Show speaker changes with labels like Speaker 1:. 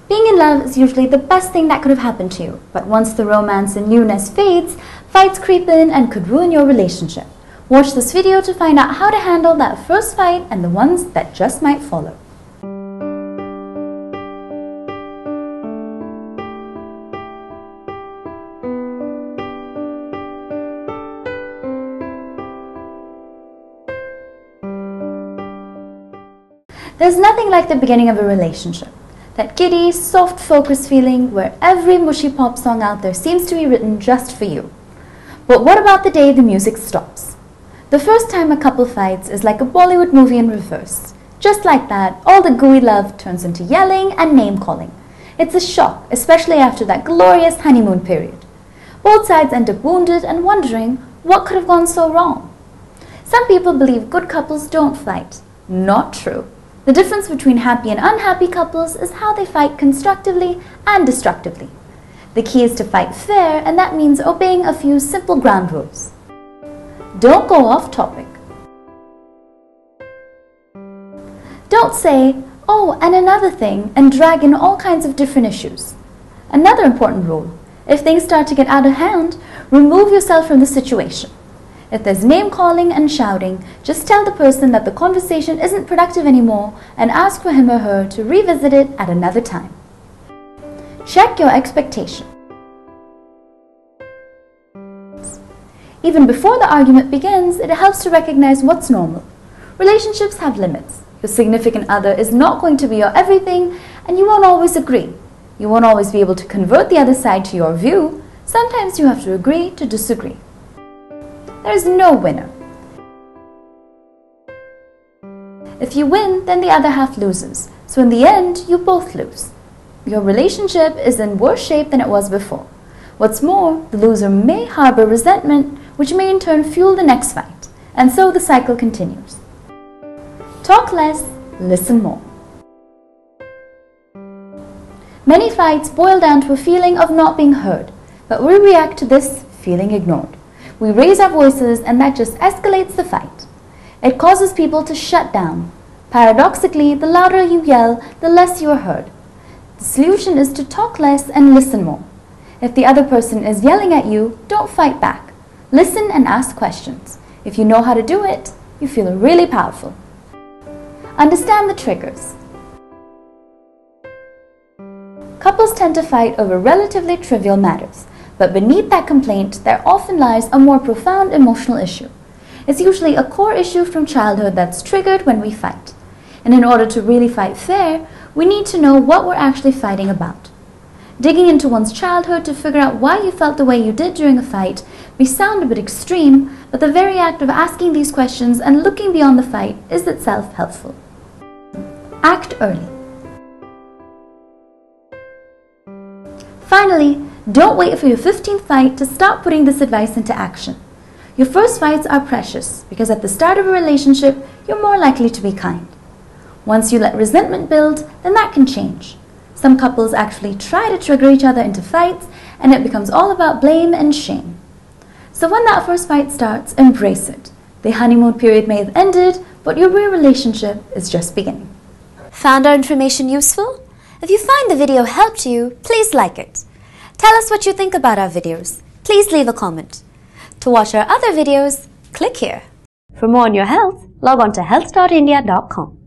Speaker 1: Being in love is usually the best thing that could have happened to you, but once the romance and newness fades, fights creep in and could ruin your relationship. Watch this video to find out how to handle that first fight and the ones that just might follow. There's nothing like the beginning of a relationship. That giddy, soft focus feeling where every mushy pop song out there seems to be written just for you. But what about the day the music stops? The first time a couple fights is like a Bollywood movie in reverse. Just like that, all the gooey love turns into yelling and name-calling. It's a shock, especially after that glorious honeymoon period. Both sides end up wounded and wondering what could have gone so wrong. Some people believe good couples don't fight. Not true. The difference between happy and unhappy couples is how they fight constructively and destructively. The key is to fight fair, and that means obeying a few simple ground rules. Don't go off topic. Don't say, "Oh, and another thing," and drag in all kinds of different issues. Another important rule: if things start to get out of hand, remove yourself from the situation. If there's name-calling and shouting, just tell the person that the conversation isn't productive anymore and ask for him or her to revisit it at another time. Check your expectations. Even before the argument begins, it helps to recognize what's normal. Relationships have limits. Your significant other is not going to be your everything, and you won't always agree. You won't always be able to convert the other side to your view. Sometimes you have to agree to disagree. There is no winner. If you win, then the other half loses. So in the end, you both lose. Your relationship is in worse shape than it was before. What's more, the loser may harbor resentment, which may in turn fuel the next fight. And so the cycle continues. Talk less, listen more. Many fights boil down to a feeling of not being heard, but we react to this feeling ignored. We raise our voices, and that just escalates the fight. It causes people to shut down. Paradoxically, the louder you yell, the less you are heard. The solution is to talk less and listen more. If the other person is yelling at you, don't fight back. Listen and ask questions. If you know how to do it, you feel really powerful. Understand the triggers. Couples tend to fight over relatively trivial matters. But beneath that complaint, there often lies a more profound emotional issue. It's usually a core issue from childhood that's triggered when we fight. And in order to really fight fair, we need to know what we're actually fighting about. Digging into one's childhood to figure out why you felt the way you did during a fight may sound a bit extreme, but the very act of asking these questions and looking beyond the fight is itself helpful. Act early. Finally, don't wait for your 15th fight to start putting this advice into action. Your first fights are precious because at the start of a relationship, you're more likely to be kind. Once you let resentment build, then that can change. Some couples actually try to trigger each other into fights, and it becomes all about blame and shame. So when that first fight starts, embrace it. The honeymoon period may have ended, but your real relationship is just beginning.
Speaker 2: Found our information useful? If you find the video helped you, please like it. Tell us what you think about our videos. Please leave a comment. To watch our other videos, click here. For more on your health, log on to health.india.com.